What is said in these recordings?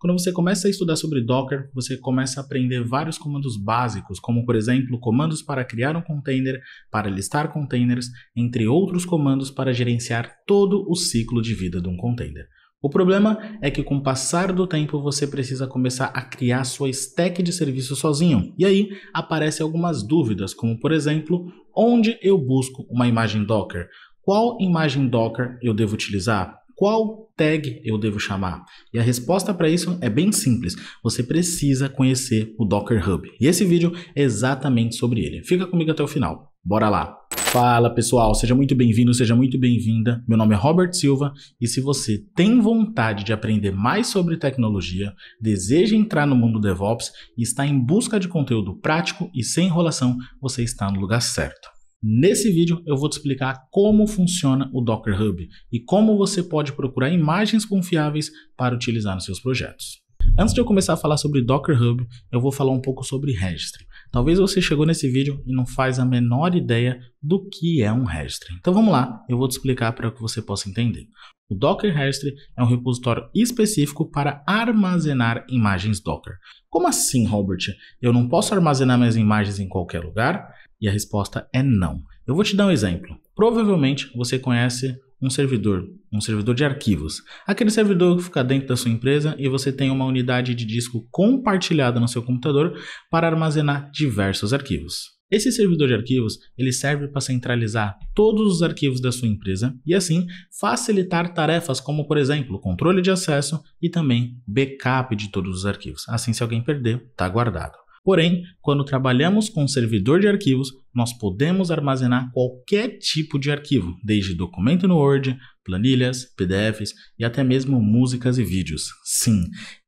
Quando você começa a estudar sobre Docker, você começa a aprender vários comandos básicos, como por exemplo, comandos para criar um container, para listar containers, entre outros comandos para gerenciar todo o ciclo de vida de um container. O problema é que com o passar do tempo você precisa começar a criar sua stack de serviço sozinho. E aí aparecem algumas dúvidas, como por exemplo, onde eu busco uma imagem Docker? Qual imagem Docker eu devo utilizar? Qual tag eu devo chamar? E a resposta para isso é bem simples. Você precisa conhecer o Docker Hub. E esse vídeo é exatamente sobre ele. Fica comigo até o final. Bora lá! Fala pessoal, seja muito bem-vindo, seja muito bem-vinda. Meu nome é Robert Silva e se você tem vontade de aprender mais sobre tecnologia, deseja entrar no mundo DevOps e está em busca de conteúdo prático e sem enrolação, você está no lugar certo. Nesse vídeo eu vou te explicar como funciona o Docker Hub e como você pode procurar imagens confiáveis para utilizar nos seus projetos. Antes de eu começar a falar sobre Docker Hub, eu vou falar um pouco sobre registry. Talvez você chegou nesse vídeo e não faz a menor ideia do que é um registry. Então vamos lá, eu vou te explicar para que você possa entender. O Docker Registry é um repositório específico para armazenar imagens Docker. Como assim, Robert? Eu não posso armazenar minhas imagens em qualquer lugar? E a resposta é não. Eu vou te dar um exemplo. Provavelmente você conhece um servidor de arquivos. Aquele servidor que fica dentro da sua empresa e você tem uma unidade de disco compartilhada no seu computador para armazenar diversos arquivos. Esse servidor de arquivos, ele serve para centralizar todos os arquivos da sua empresa e assim facilitar tarefas como, por exemplo, controle de acesso e também backup de todos os arquivos. Assim, se alguém perder, está guardado. Porém, quando trabalhamos com um servidor de arquivos, nós podemos armazenar qualquer tipo de arquivo, desde documento no Word, planilhas, PDFs e até mesmo músicas e vídeos. Sim,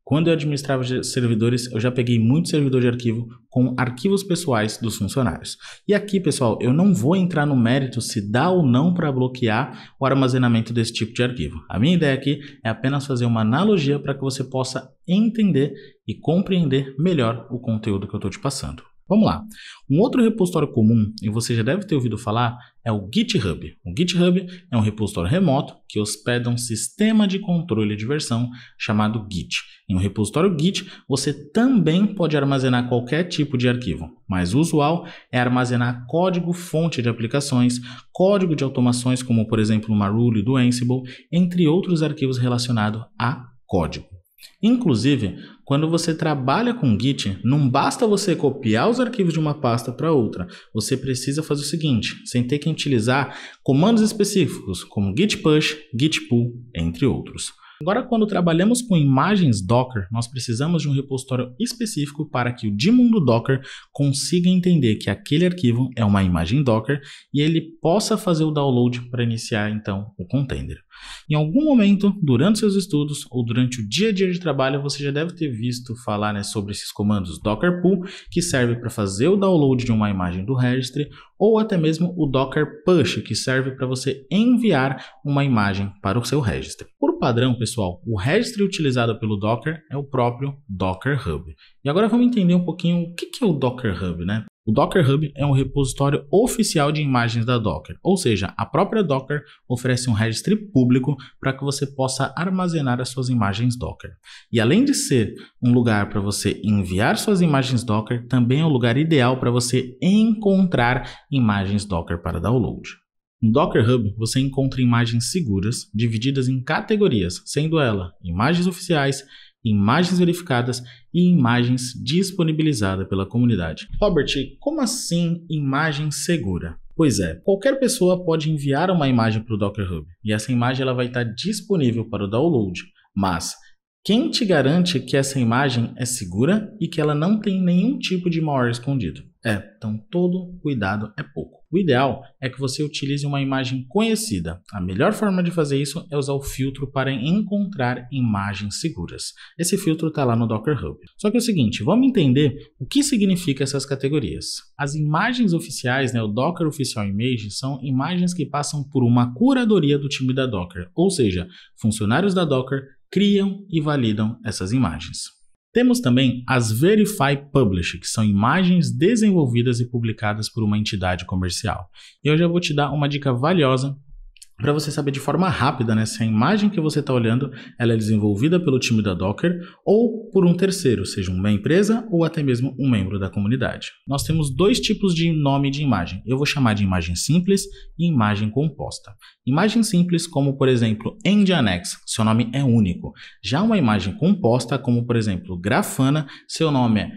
quando eu administrava servidores, eu já peguei muito servidor de arquivo com arquivos pessoais dos funcionários. E aqui, pessoal, eu não vou entrar no mérito se dá ou não para bloquear o armazenamento desse tipo de arquivo. A minha ideia aqui é apenas fazer uma analogia para que você possa entender e compreender melhor o conteúdo que eu estou te passando. Vamos lá. Um outro repositório comum, e você já deve ter ouvido falar, é o GitHub. O GitHub é um repositório remoto que hospeda um sistema de controle de versão chamado Git. Em um repositório Git, você também pode armazenar qualquer tipo de arquivo, mas o usual é armazenar código-fonte de aplicações, código de automações como, por exemplo, uma rule do Ansible, entre outros arquivos relacionados a código. Inclusive, quando você trabalha com Git, não basta você copiar os arquivos de uma pasta para outra. Você precisa fazer o seguinte, sem ter que utilizar comandos específicos, como git push, git pull, entre outros. Agora, quando trabalhamos com imagens Docker, nós precisamos de um repositório específico para que o daemon do Docker consiga entender que aquele arquivo é uma imagem Docker e ele possa fazer o download para iniciar, então, o container. Em algum momento, durante seus estudos ou durante o dia a dia de trabalho, você já deve ter visto falar sobre esses comandos Docker pull, que serve para fazer o download de uma imagem do registry, ou até mesmo o Docker push, que serve para você enviar uma imagem para o seu registry. Por padrão, pessoal, o registry utilizado pelo Docker é o próprio Docker Hub. E agora vamos entender um pouquinho o que é o Docker Hub, né? O Docker Hub é um repositório oficial de imagens da Docker, ou seja, a própria Docker oferece um registry público para que você possa armazenar as suas imagens Docker. E além de ser um lugar para você enviar suas imagens Docker, também é um lugar ideal para você encontrar imagens Docker para download. No Docker Hub, você encontra imagens seguras, divididas em categorias, sendo ela imagens oficiais, imagens verificadas e imagens disponibilizadas pela comunidade. Robert, como assim imagem segura? Pois é, qualquer pessoa pode enviar uma imagem para o Docker Hub e essa imagem ela vai estar disponível para o download, mas quem te garante que essa imagem é segura e que ela não tem nenhum tipo de malware escondido? Então todo cuidado é pouco. O ideal é que você utilize uma imagem conhecida. A melhor forma de fazer isso é usar o filtro para encontrar imagens seguras. Esse filtro está lá no Docker Hub. Só que é o seguinte, vamos entender o que significa essas categorias. As imagens oficiais, o Docker Official Image, são imagens que passam por uma curadoria do time da Docker, ou seja, funcionários da Docker criam e validam essas imagens. Temos também as Verify Publish, que são imagens desenvolvidas e publicadas por uma entidade comercial. E eu já vou te dar uma dica valiosa para você saber de forma rápida, né, se a imagem que você está olhando ela é desenvolvida pelo time da Docker ou por um terceiro, seja uma empresa ou até mesmo um membro da comunidade. Nós temos dois tipos de nome de imagem. Eu vou chamar de imagem simples e imagem composta. Imagem simples, como por exemplo Nginx, seu nome é único. Já uma imagem composta, como por exemplo Grafana, seu nome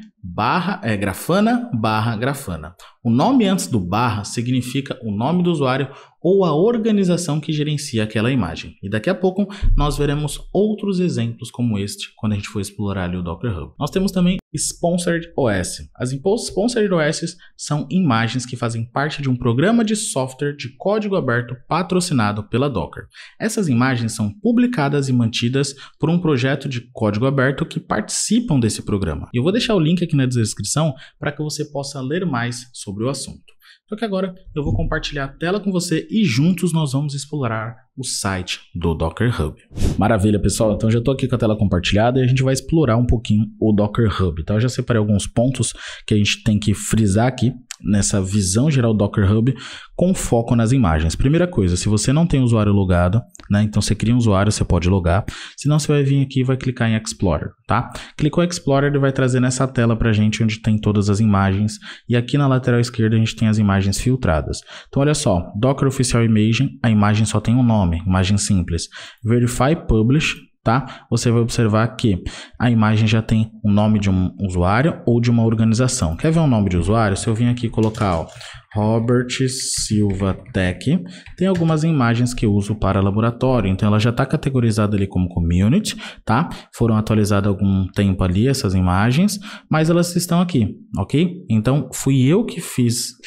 é Grafana barra Grafana. O nome antes do barra significa o nome do usuário ou a organização que gerencia aquela imagem. E daqui a pouco nós veremos outros exemplos como este quando a gente for explorar ali o Docker Hub. Nós temos também Sponsored OS. As Sponsored OS são imagens que fazem parte de um programa de software de código aberto patrocinado pela Docker. Essas imagens são publicadas e mantidas por um projeto de código aberto que participam desse programa. E eu vou deixar o link aqui na descrição para que você possa ler mais sobre o assunto. Só que agora eu vou compartilhar a tela com você e juntos nós vamos explorar o site do Docker Hub. Maravilha, pessoal. Então já estou aqui com a tela compartilhada e a gente vai explorar um pouquinho o Docker Hub. Então eu já separei alguns pontos que a gente tem que frisar aqui nessa visão geral do Docker Hub com foco nas imagens. Primeira coisa, se você não tem usuário logado, né, então você cria um usuário, você pode logar. Senão você vai vir aqui e vai clicar em Explorer, tá? Clicou em Explorer, ele vai trazer nessa tela pra gente onde tem todas as imagens. E aqui na lateral esquerda a gente tem as imagens filtradas. Então olha só, Docker Official Imaging, a imagem só tem um nome, imagem simples. Verify Publish, tá? Você vai observar que a imagem já tem o nome de um usuário ou de uma organização. Quer ver um nome de usuário? Se eu vim aqui colocar Robert Silva Tech, tem algumas imagens que eu uso para laboratório, então ela já está categorizada ali como community, tá? Foram atualizadas há algum tempo ali essas imagens, mas elas estão aqui, ok? Então fui eu que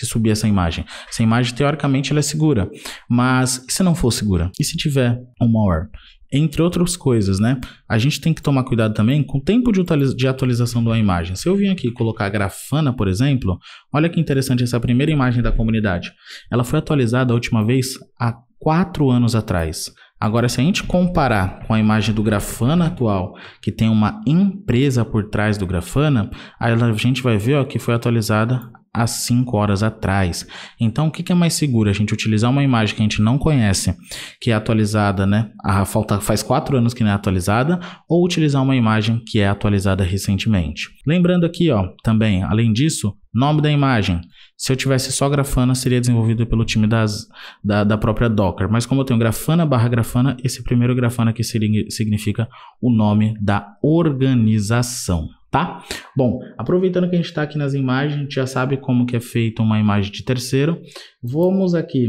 subi essa imagem. Essa imagem teoricamente ela é segura, mas e se não for segura? E se tiver um malware? Entre outras coisas, né? A gente tem que tomar cuidado também com o tempo de atualização de uma imagem. Se eu vim aqui colocar a Grafana, por exemplo, olha que interessante essa primeira imagem da comunidade. Ela foi atualizada a última vez há 4 anos atrás. Agora, se a gente comparar com a imagem do Grafana atual, que tem uma empresa por trás do Grafana, aí a gente vai ver ó, que foi atualizada há 5 horas atrás. Então, o que é mais seguro? A gente utilizar uma imagem que a gente não conhece, que é atualizada, né? Faz 4 anos que não é atualizada, ou utilizar uma imagem que é atualizada recentemente. Lembrando aqui, ó, também, além disso, nome da imagem. Se eu tivesse só Grafana, seria desenvolvido pelo time da própria Docker. Mas como eu tenho Grafana barra Grafana, esse primeiro Grafana aqui significa o nome da organização. Tá? Bom, aproveitando que a gente está aqui nas imagens, a gente já sabe como que é feita uma imagem de terceiro. Vamos aqui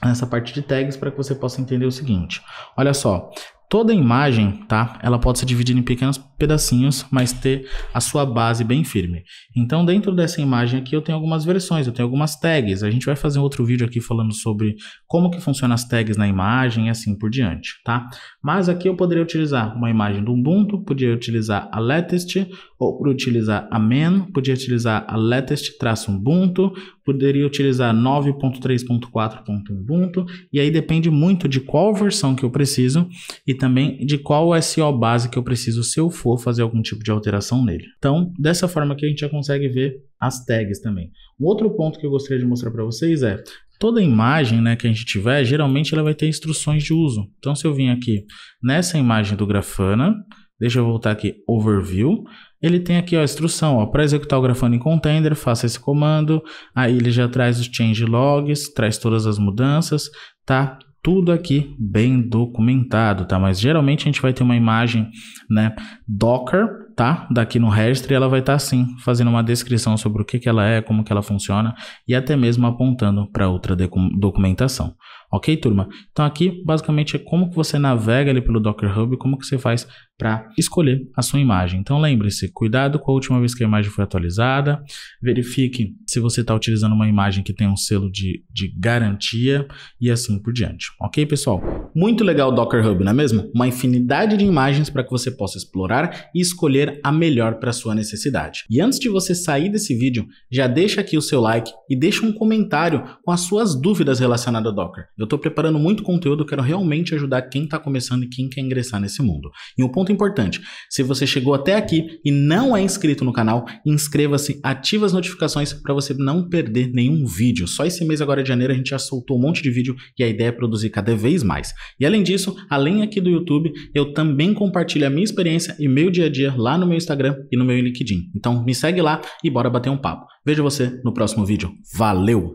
nessa parte de tags para que você possa entender o seguinte. Olha só, toda imagem, tá? Ela pode ser dividida em pequenos pedacinhos, mas ter a sua base bem firme. Então, dentro dessa imagem aqui, eu tenho algumas versões, eu tenho algumas tags. A gente vai fazer um outro vídeo aqui falando sobre como que funcionam as tags na imagem e assim por diante, tá? Mas aqui eu poderia utilizar uma imagem do Ubuntu, poderia utilizar a latest, ou utilizar a man, poderia utilizar a latest-ubuntu, poderia utilizar 9.3.4.ubuntu, e aí depende muito de qual versão que eu preciso e também de qual SO base que eu preciso se eu for fazer algum tipo de alteração nele. Então, dessa forma aqui a gente já consegue ver as tags também. Um outro ponto que eu gostaria de mostrar para vocês é toda imagem, né, que a gente tiver, geralmente ela vai ter instruções de uso. Então, se eu vim aqui nessa imagem do Grafana, deixa eu voltar aqui, Overview, ele tem aqui ó, a instrução, para executar o Grafana em container, faça esse comando, aí ele já traz os change logs, traz todas as mudanças, tá? Tudo aqui bem documentado, tá? Mas geralmente a gente vai ter uma imagem, né, Docker, tá? Daqui no registry, ela vai estar assim, fazendo uma descrição sobre o que ela é, como que ela funciona e até mesmo apontando para outra documentação. Ok, turma? Então aqui basicamente é como que você navega ali pelo Docker Hub, como que você faz para escolher a sua imagem. Então lembre-se, cuidado com a última vez que a imagem foi atualizada, verifique se você está utilizando uma imagem que tem um selo de garantia e assim por diante. Ok, pessoal? Muito legal o Docker Hub, não é mesmo? Uma infinidade de imagens para que você possa explorar e escolher a melhor para a sua necessidade. E antes de você sair desse vídeo, já deixa aqui o seu like e deixa um comentário com as suas dúvidas relacionadas ao Docker. Eu estou preparando muito conteúdo, quero realmente ajudar quem está começando e quem quer ingressar nesse mundo. E um ponto importante, se você chegou até aqui e não é inscrito no canal, inscreva-se, ative as notificações para você não perder nenhum vídeo. Só esse mês agora de janeiro a gente já soltou um monte de vídeo e a ideia é produzir cada vez mais. E além disso, além aqui do YouTube, eu também compartilho a minha experiência e meu dia a dia lá no meu Instagram e no meu LinkedIn. Então me segue lá e bora bater um papo. Vejo você no próximo vídeo. Valeu!